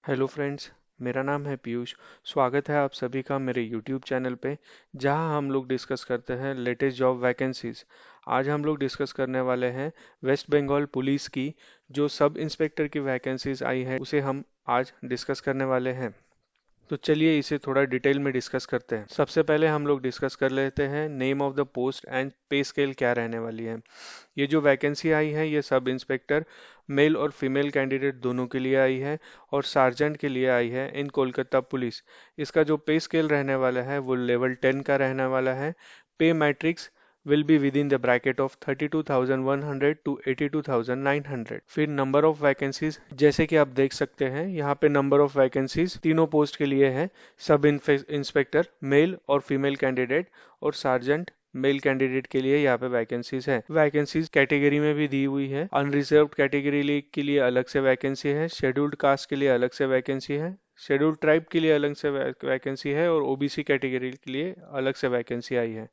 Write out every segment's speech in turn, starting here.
Hello friends. मेरा नाम है पीयूष। स्वागत है आप सभी का मेरे यूट्यूब चैनल पे, जहां हम लोग डिस्कस करते हैं लेटेस्ट जॉब वैकेंसीज। आज हम लोग डिस्कस करने वाले हैं वेस्ट बंगाल पुलिस की जो सब इंस्पेक्टर की वैकेंसीज आई है, उसे हम आज डिस्कस करने वाले हैं। तो चलिए इसे थोड़ा डिटेल में डिस्कस करते हैं। सबसे पहले हम लोग डिस्कस कर लेते हैं name of the post and पे स्केल क्या रहने वाली है। ये जो वैकेंसी आई है ये सब इंस्पेक्टर मेल और फीमेल कैंडिडेट दोनों के लिए आई है और सार्जेंट के लिए आई है इन कोलकाता पुलिस। इसका जो पे स्केल रहने वाला है वो लेवल 10 का रहने वाला है। पे matrix will be within the bracket of 32,100 to 82,900। फिर नंबर ऑफ वैकेंसीज जैसे कि आप देख सकते हैं यहाँ पे नंबर ऑफ वैकेंसीज तीनों पोस्ट के लिए है। सब इंस्पेक्टर मेल और फीमेल कैंडिडेट और सार्जेंट मेल कैंडिडेट के लिए यहाँ पे वैकेंसीज है। वैकेंसीज कैटेगरी में भी दी हुई है। अनरिजर्व्ड कैटेगरी के लिए अलग से वैकेंसी है, शेड्यूल्ड कास्ट के लिए अलग से वैकेंसी है, शेड्यूल्ड ट्राइब के लिए अलग से वैकेंसी है और ओबीसी कैटेगरी के लिए अलग से वैकेंसी आई है।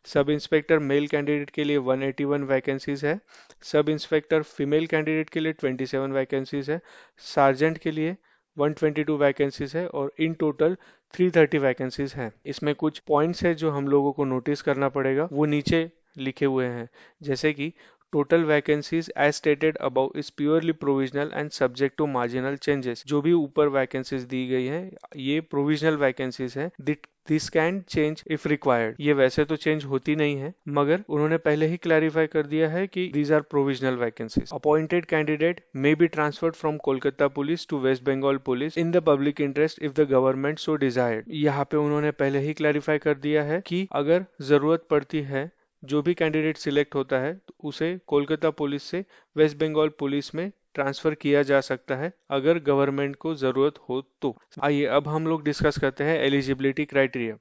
सब इंस्पेक्टर मेल कैंडिडेट के लिए 181 वैकेंसीज है। सब इंस्पेक्टर फीमेल कैंडिडेट के लिए 27 वैकेंसीज है। सार्जेंट के लिए 122 वैकेंसीज है और इन टोटल 330 वैकेंसीज हैं। इसमें कुछ पॉइंट्स है जो हम लोगों को नोटिस करना पड़ेगा, वो नीचे लिखे हुए हैं। जैसे कि total vacancies as stated above is purely provisional and subject to marginal changes. जो भी ऊपर वैकेंसीज दी गई है ये प्रोविजनल वैकेंसीज है। This can change if required. ये वैसे तो चेंज होती नहीं है, मगर उन्होंने पहले ही क्लैरिफाई कर दिया है कि these are provisional vacancies. Appointed candidate may be transferred from Kolkata police to West Bengal police in the public interest if the government so desired. यहाँ पे उन्होंने पहले ही क्लैरिफाई कर दिया है कि अगर जरूरत पड़ती है, जो भी कैंडिडेट सिलेक्ट होता है तो उसे कोलकाता पुलिस से वेस्ट बंगाल पुलिस में ट्रांसफर किया जा सकता है अगर गवर्नमेंट को जरूरत हो तो। आइए अब हम लोग डिस्कस करते हैं एलिजिबिलिटी क्राइटेरिया।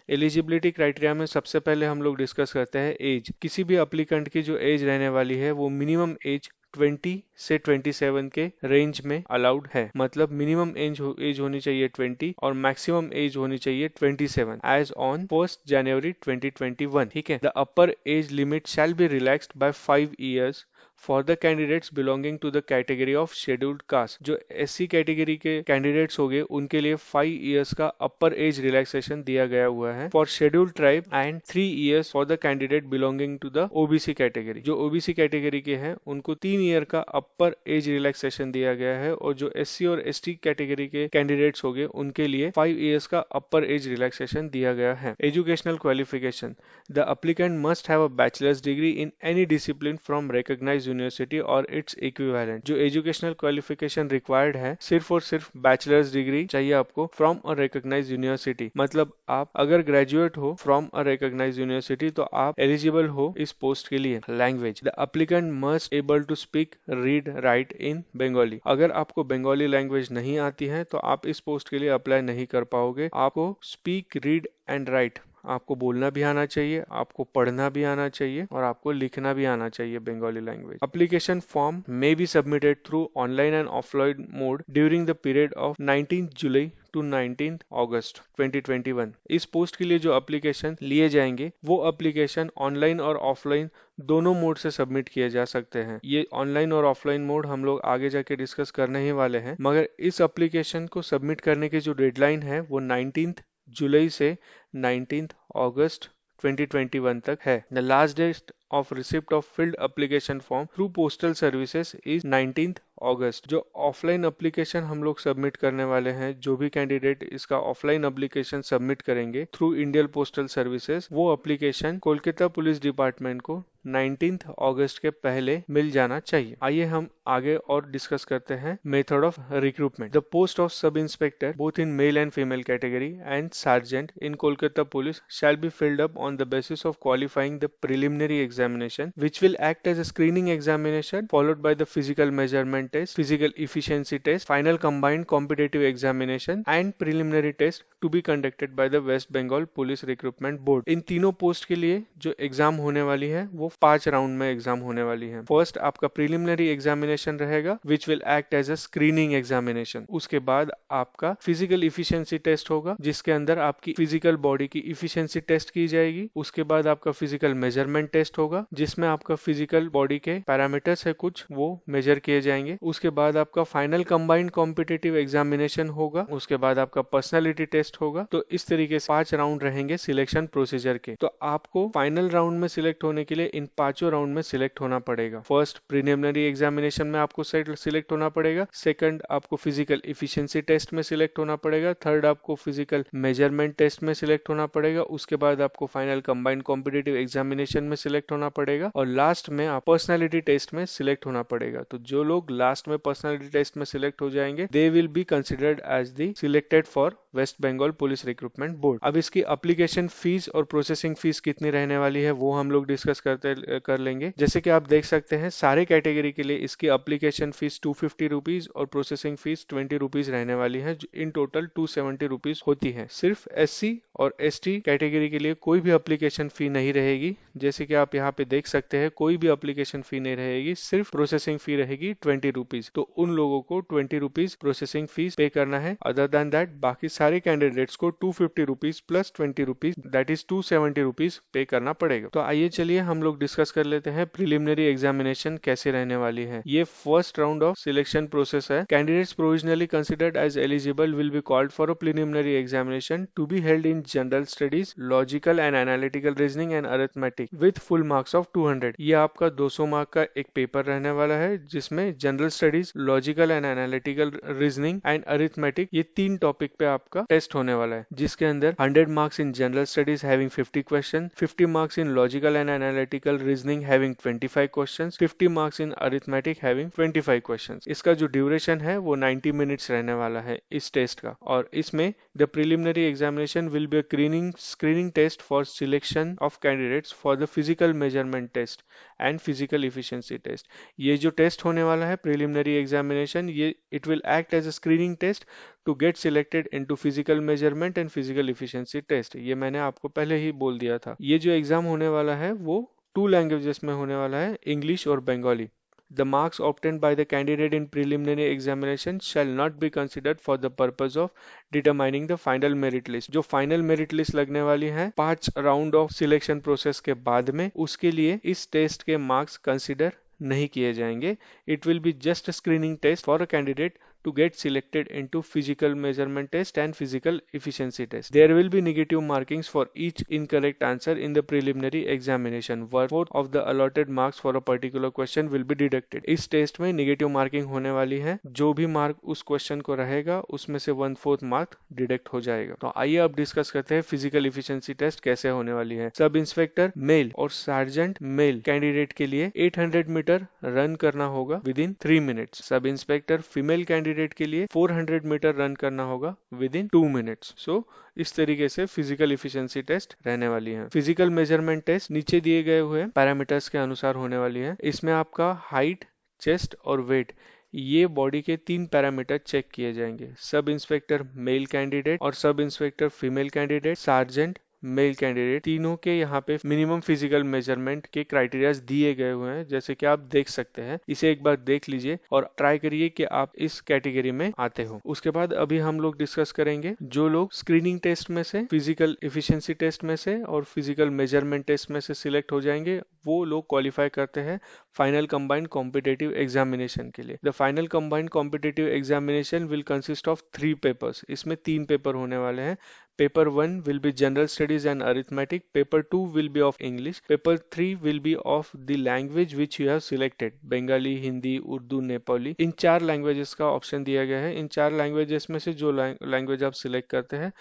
एलिजिबिलिटी क्राइटेरिया में सबसे पहले हम लोग डिस्कस करते हैं एज। किसी भी अप्लीकेंट की जो एज रहने वाली है वो मिनिमम एज 20 से 27 के रेंज में अलाउड है। मतलब मिनिमम एज होनी चाहिए 20 और मैक्सिमम एज होनी चाहिए 27 एज ऑन 1 जनवरी 2021। ठीक है। The upper age limit shall be relaxed by 5 years for the candidates belonging to the category of scheduled caste. जो एससी कैटेगरी के कैंडिडेट्स हो गए उनके लिए 5 years का अपर एज रिलैक्सेशन दिया गया हुआ है for scheduled tribe and 3 years for the candidate belonging to the OBC category. जो ओबीसी कैटेगरी के हैं उनको 3 ईयर का अपर एज रिलैक्सेशन दिया गया है और जो एससी और एसटी कैटेगरी के कैंडिडेट्स हो गए उनके लिए 5 years का अपर एज रिलैक्सेशन दिया गया है। Educational qualification. The applicant must have a bachelors degree in any discipline from recognized university और इट्स इक्विवेलेंट। जो एजुकेशनल क्वालिफिकेशन रिक्वायर्ड है सिर्फ और सिर्फ बैचलर्स डिग्री चाहिए आपको फ्रॉम अ रिकॉग्नाइज्ड यूनिवर्सिटी। मतलब आप अगर ग्रेजुएट हो फ्रॉम अ रिकॉग्नाइज्ड यूनिवर्सिटी तो आप एलिजिबल हो इस पोस्ट के लिए। Language. The applicant must able to speak read write in Bengali. अगर आपको बंगाली लैंग्वेज नहीं आती है तो आप इस पोस्ट के लिए अप्लाई नहीं कर पाओगे। आपको स्पीक रीड एंड राइट, आपको बोलना भी आना चाहिए, आपको पढ़ना भी आना चाहिए और आपको लिखना भी आना चाहिए Bengali language. Application form may be submitted through online and offline mode during the period of 19 July to 19 August 2021। इस पोस्ट के लिए जो एप्लीकेशन लिए जाएंगे वो एप्लीकेशन ऑनलाइन और ऑफलाइन दोनों मोड से सबमिट किए जा सकते हैं। ये ऑनलाइन और ऑफलाइन मोड हम लोग आगे जाके डिस्कस करने ही वाले हैं, मगर इस एप्लीकेशन को सबमिट करने की जो डेडलाइन है वो 19 जुलाई से 19 अगस्त 2021 तक है। The last date of receipt of filled application form through postal services is 19th अगस्त। जो ऑफलाइन एप्लीकेशन हम लोग सबमिट करने वाले हैं, जो भी कैंडिडेट इसका ऑफलाइन एप्लीकेशन सबमिट करेंगे थ्रू इंडियन पोस्टल सर्विसेज, वो एप्लीकेशन कोलकाता पुलिस डिपार्टमेंट को 19 अगस्त के पहले मिल जाना चाहिए। आइए हम आगे और डिस्कस करते हैं method of recruitment. The post of sub inspector both in male and female category and sergeant in Kolkata police shall be filled up on the basis of qualifying the preliminary examination which will act as a screening examination followed by the physical measurement test, physical efficiency test, final combined competitive examination and preliminary test to be conducted by the West Bengal Police Recruitment Board। इन तीनों post के लिए जो exam होने वाली है वो 5 round में exam होने वाली है। फर्स्ट आपका प्रिलिमिनरी एग्जामिनेशन रहेगा which will act as a screening examination। उसके बाद आपका फिजिकल इफिशिएंसी टेस्ट होगा जिसके अंदर आपकी फिजिकल बॉडी की इफिशिएंसी टेस्ट की जाएगी। उसके बाद आपका फिजिकल मेजरमेंट टेस्ट होगा होगा जिसमें आपका फिजिकल बॉडी के पैरामीटर्स है कुछ वो मेजर किए जाएंगे। उसके बाद आपका फाइनल कंबाइंड कॉम्पिटिटिव एग्जामिनेशन होगा। उसके बाद आपका पर्सनालिटी टेस्ट होगा। तो इस तरीके से 5 राउंड रहेंगे सिलेक्शन प्रोसीजर के। तो आपको फाइनल राउंड में सिलेक्ट होने के लिए इन पांचों राउंड में सिलेक्ट होना पड़ेगा। फर्स्ट प्रीलिमिनरी एग्जामिनेशन में आपको सिलेक्ट होना पड़ेगा। सेकंड आपको फिजिकल इफिशिएंसी टेस्ट में सिलेक्ट होना पड़ेगा। थर्ड आपको फिजिकल मेजरमेंट टेस्ट में सिलेक्ट होना पड़ेगा। उसके बाद आपको फाइनल कंबाइंड कॉम्पिटिटिव एग्जामिनेशन में सिलेक्ट होना पड़ेगा और लास्ट में आप पर्सनालिटी टेस्ट में सिलेक्ट होना पड़ेगा। तो जो लोग लास्ट में पर्सनालिटी टेस्ट में सिलेक्ट हो जाएंगे they will be considered as the selected for West Bengal police recruitment board. अब इसकी एप्लीकेशन फीस और प्रोसेसिंग फीस कितनी रहने वाली है वो हम लोग डिस्कस कर लेंगे। जैसे कि आप देख सकते हैं सारे कैटेगरी के लिए इसकी एप्लीकेशन फीस 250 रुपीज और प्रोसेसिंग फीस 20 रुपीज रहने वाली है। इन टोटल 270 रुपीज होती है। सिर्फ एससी और एसटी कैटेगरी के लिए कोई भी एप्लीकेशन फी नहीं रहेगी। जैसे कि आप यहाँ पे देख सकते हैं कोई भी एप्लीकेशन फी नहीं रहेगी, सिर्फ प्रोसेसिंग फी रहेगी 20 रुपीज। तो उन लोगों को 20 रुपीज प्रोसेसिंग फीस पे करना है। अदर देन दैट बाकी सारे कैंडिडेट्स को 250 rupees plus 20 rupees that is 270 rupees पे करना पड़ेगा। तो आइए चलिए हम लोग डिस्कस कर लेते हैं प्रिलिमिनरी एग्जामिनेशन कैसे रहने वाली है। ये first round of selection process है। Candidates provisionally considered as eligible will be called for a preliminary examination to be held in general studies, logical and analytical reasoning and arithmetic with full marks of 200। ये आपका 200 mark का एक paper रहने वाला है जिसमें general studies, logical and analytical reasoning and arithmetic ये 3 topic पे आपका टेस्ट होने वाला है। जिसके अंदर 100 marks in general studies having 50 question, 50 marks in logical and analytical reasoning having 25 questions, 50 marks in arithmetic having 25 questions. इसका जो ड्यूरेशन है वो 90 मिनट्स रहने वाला है इस टेस्ट का। और इसमें the preliminary examination will be screening test for selection of candidates for the physical measurement test and physical efficiency test। ये जो टेस्ट होने वाला है प्रिलिमिनरी एग्जामिनेशन, ये it will act as a screening test to get selected into physical measurement and physical efficiency test. ये मैंने आपको पहले ही बोल दिया था। ये जो एग्जाम होने वाला है वो 2 लैंग्वेजेस में होने वाला है, इंग्लिश और Bengali. The marks obtained by the candidate in preliminary examination shall not be considered for the purpose of determining the final merit list। जो फाइनल मेरिट लिस्ट लगने वाली है 5 राउंड ऑफ सिलेक्शन प्रोसेस के बाद में, उसके लिए इस टेस्ट के मार्क्स कंसिडर नहीं किए जाएंगे। It will be just screening test for a candidate to get selected into physical measurement test and physical efficiency test. There will be negative markings for each incorrect answer in the preliminary examination. 1/4 of the allotted marks for a particular question will be deducted। इस test में negative marking होने वाली है। जो भी mark उस question को रहेगा उसमें से 1/4 मार्क डिडक्ट हो जाएगा। तो आइए अब डिस्कस करते हैं फिजिकल इफिशिएंसी टेस्ट कैसे होने वाली है। सब इंस्पेक्टर मेल और सार्जेंट मेल कैंडिडेट के लिए 800 मीटर रन करना होगा with in 3 minutes. Sub inspector female candidate के लिए 400 मीटर रन करना होगा विद इन 2 मिनट्स। सो इस तरीके से फिजिकल इफिशिएंसी टेस्ट रहने वाली है। फिजिकल मेजरमेंट टेस्ट नीचे दिए गए हुए पैरामीटर्स के अनुसार होने वाली है। इसमें आपका हाइट, चेस्ट और वेट ये बॉडी के 3 पैरामीटर चेक किए जाएंगे। सब इंस्पेक्टर मेल कैंडिडेट और sub inspector female candidate, sergeant male candidate, तीनों के यहाँ पे मिनिमम फिजिकल मेजरमेंट के क्राइटेरियाज दिए गए हुए हैं जैसे कि आप देख सकते हैं। इसे एक बार देख लीजिए और ट्राई करिए कि आप इस कैटेगरी में आते हो। उसके बाद अभी हम लोग डिस्कस करेंगे जो लोग स्क्रीनिंग टेस्ट में से, फिजिकल इफिशिएंसी टेस्ट में से और फिजिकल मेजरमेंट टेस्ट में से सिलेक्ट हो जाएंगे वो लोग क्वालिफाई करते हैं फाइनल कंबाइंड कॉम्पिटिटिव एग्जामिनेशन के लिए। The final combined competitive examination will consist of 3 papers. इसमें 3 पेपर होने वाले हैं। Paper 1 will be general studies and arithmetic. Paper 2 will be of English. Paper 3 will be of the language which you have selected. Bengali, Hindi, Urdu, Nepali। In 4 languages का option दिया गया है। इन 4 languages में से जो लैंग्वेज आप select करते हैं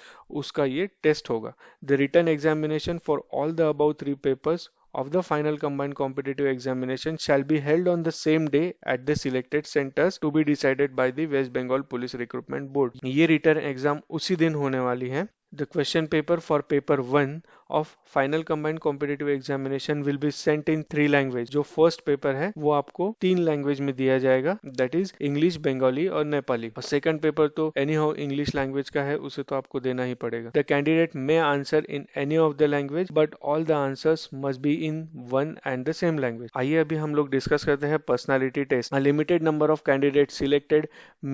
उसका ये टेस्ट होगा। The written examination for all the above 3 papers of the final combined competitive examination shall be held on the same day at the selected centers to be decided by the West Bengal Police Recruitment Board। ये return exam उसी दिन होने वाली है। The question paper for paper 1 of final combined competitive examination will be sent in 3 language। जो first paper है वो आपको 3 लैंग्वेज में दिया जाएगा, दैट इज इंग्लिश, बंगाली और नेपाली। और सेकंड पेपर तो एनी हाउ इंग्लिश लैंग्वेज का है, उसे तो आपको देना ही पड़ेगा। The candidate may answer in any of the language but all the answers must be in one and the same language. आइए अभी हम लोग डिस्कस करते हैं personality test. A limited number of candidate selected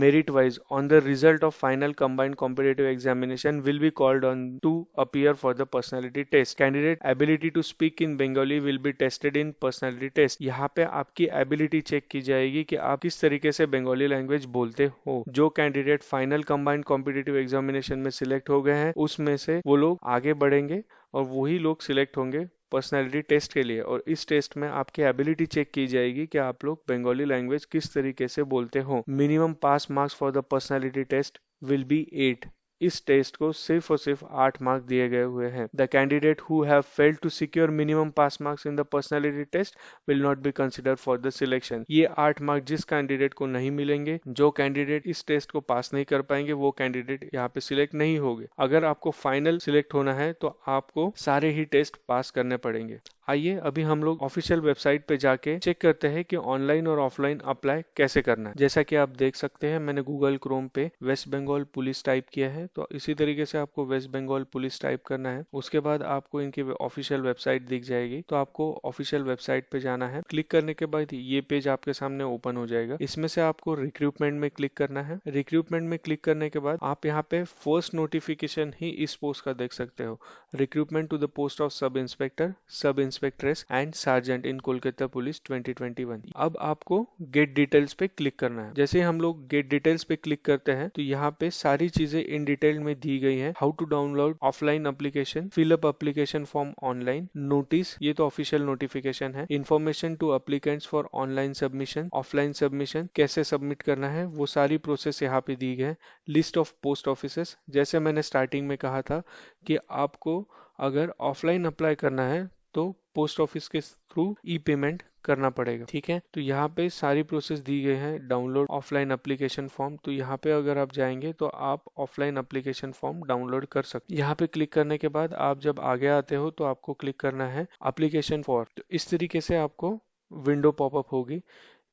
merit wise on the result of final combined competitive examination will be called on to appear for the personality personality test. Candidate ability to speak in Bengali will be tested in personality test. यहाँ पे आपकी ability check की जाएगी कि आप किस तरीके से बंगाली लैंग्वेज बोलते हो। जो candidate final combined competitive examination में सिलेक्ट हो गए हैं उसमें से वो लोग आगे बढ़ेंगे और वही लोग सिलेक्ट होंगे पर्सनालिटी टेस्ट के लिए। और इस टेस्ट में आपकी एबिलिटी चेक की जाएगी कि आप लोग बंगाली लैंग्वेज किस तरीके से बोलते हो। Minimum pass marks for the personality test will be 8। इस टेस्ट को सिर्फ और सिर्फ 8 मार्क्स दिए गए हुए हैं। The candidate who have failed to secure minimum pass marks in the personality test will not be considered for the selection. ये 8 मार्क्स जिस कैंडिडेट को नहीं मिलेंगे, जो कैंडिडेट इस टेस्ट को पास नहीं कर पाएंगे, वो कैंडिडेट यहाँ पे सिलेक्ट नहीं होंगे। अगर आपको फाइनल सिलेक्ट होना है तो आपको सारे ही टेस्ट पास करने पड़ेंगे। आइए अभी हम लोग ऑफिशियल वेबसाइट पे जाके चेक करते हैं कि ऑनलाइन और ऑफलाइन अप्लाई कैसे करना है। जैसा कि आप देख सकते हैं मैंने गूगल क्रोम पे वेस्ट बंगाल पुलिस टाइप किया है, तो इसी तरीके से आपको वेस्ट बंगाल पुलिस टाइप करना है। उसके बाद आपको इनकी ऑफिशियल वेबसाइट दिख जाएगी, तो आपको ऑफिशियल वेबसाइट पे जाना है। क्लिक करने के बाद ये पेज आपके सामने ओपन हो जाएगा। इसमें से आपको रिक्रूटमेंट में क्लिक करना है। रिक्रूटमेंट में क्लिक करने के बाद आप यहाँ पे फर्स्ट नोटिफिकेशन ही इस पोस्ट का देख सकते हो। Recruitment to the post of sub inspector, sub inspectress and sergeant in Kolkata police 2021। अब आपको गेट डिटेल्स पे क्लिक करना है। जैसे हम लोग गेट डिटेल्स पे क्लिक करते हैं तो यहाँ पे सारी चीजें इन डिटेल में दी गई है। How to download offline application, fill up application form online, notice, ये तो ऑफिशियल नोटिफिकेशन है। Information to applicants for online submission, offline submission कैसे सबमिट करना है वो सारी प्रोसेस यहाँ पे दी गई है। लिस्ट ऑफ पोस्ट ऑफिसेस, जैसे मैंने स्टार्टिंग में कहा था कि आपको अगर ऑफलाइन अप्लाई करना है तो पोस्ट ऑफिस के थ्रू ई पेमेंट करना पड़ेगा। ठीक है, तो यहाँ पे सारी प्रोसेस दी गई है। डाउनलोड ऑफलाइन एप्लीकेशन फॉर्म, तो यहाँ पे अगर आप जाएंगे तो आप ऑफलाइन एप्लीकेशन फॉर्म डाउनलोड कर सकते हैं। यहाँ पे क्लिक करने के बाद आप जब आगे आते हो तो आपको क्लिक करना है एप्लीकेशन फॉर। तो इस तरीके से आपको विंडो पॉपअप होगी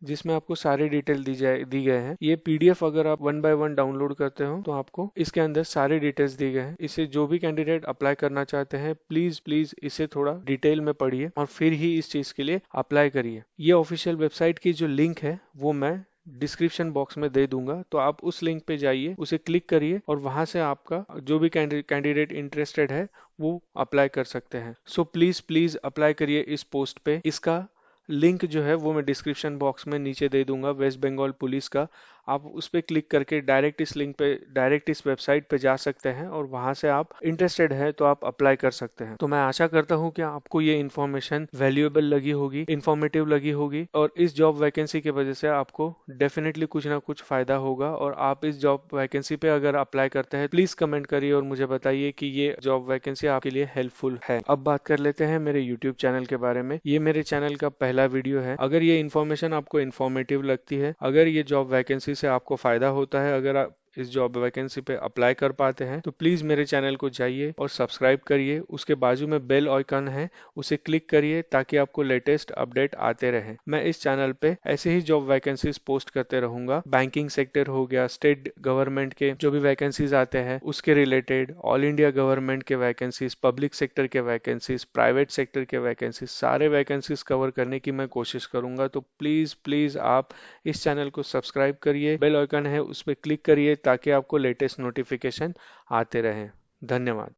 जिसमें आपको सारे डिटेल दी गए हैं। ये पीडीएफ अगर आप 1 बाय 1 डाउनलोड करते हो तो आपको इसके अंदर सारे डिटेल्स दिए गए हैं। इसे जो भी कैंडिडेट अप्लाई करना चाहते हैं प्लीज प्लीज इसे थोड़ा डिटेल में पढ़िए और फिर ही इस चीज के लिए अप्लाई करिए। ये ऑफिशियल वेबसाइट की जो लिंक है वो मैं डिस्क्रिप्शन बॉक्स में दे दूंगा, तो आप उस लिंक पे जाइए, उसे क्लिक करिए और वहां से आपका जो भी कैंडिडेट इंटरेस्टेड है वो अप्लाई कर सकते हैं। सो प्लीज प्लीज अप्लाई करिए इस पोस्ट पे। इसका लिंक जो है वो मैं डिस्क्रिप्शन बॉक्स में नीचे दे दूंगा, वेस्ट बंगाल पुलिस का। आप उस पर क्लिक करके डायरेक्ट इस लिंक पे, डायरेक्ट इस वेबसाइट पे जा सकते हैं और वहां से आप इंटरेस्टेड है तो आप अप्लाई कर सकते हैं। तो मैं आशा करता हूं कि आपको ये इन्फॉर्मेशन वैल्यूएबल लगी होगी, इंफॉर्मेटिव लगी होगी और इस जॉब वैकेंसी की वजह से आपको डेफिनेटली कुछ ना कुछ फायदा होगा। और आप इस जॉब वैकेंसी पे अगर अप्लाई करते हैं प्लीज कमेंट करिए और मुझे बताइए कि ये जॉब वैकेंसी आपके लिए हेल्पफुल है। अब बात कर लेते हैं मेरे यूट्यूब चैनल के बारे में। ये मेरे चैनल का पहला वीडियो है। अगर ये इन्फॉर्मेशन आपको इन्फॉर्मेटिव लगती है, अगर ये जॉब वैकेंसी से आपको फायदा होता है, अगर आप इस जॉब वैकेंसी पे अप्लाई कर पाते हैं तो प्लीज मेरे चैनल को जाइए और सब्सक्राइब करिए। उसके बाजू में बेल आइकन है, उसे क्लिक करिए ताकि आपको लेटेस्ट अपडेट आते रहे। मैं इस चैनल पे ऐसे ही जॉब वैकेंसीज पोस्ट करते रहूंगा। बैंकिंग सेक्टर हो गया, स्टेट गवर्नमेंट के जो भी वैकेंसीज आते हैं उसके रिलेटेड, ऑल इंडिया गवर्नमेंट के वैकेंसीज, पब्लिक सेक्टर के वैकेंसीज, प्राइवेट सेक्टर के वैकेंसीज, सारे वैकेंसीज कवर करने की मैं कोशिश करूंगा। तो प्लीज प्लीज आप इस चैनल को सब्सक्राइब करिए, बेल आइकन है उस पर क्लिक करिए ताकि आपको लेटेस्ट नोटिफिकेशन आते रहें। धन्यवाद।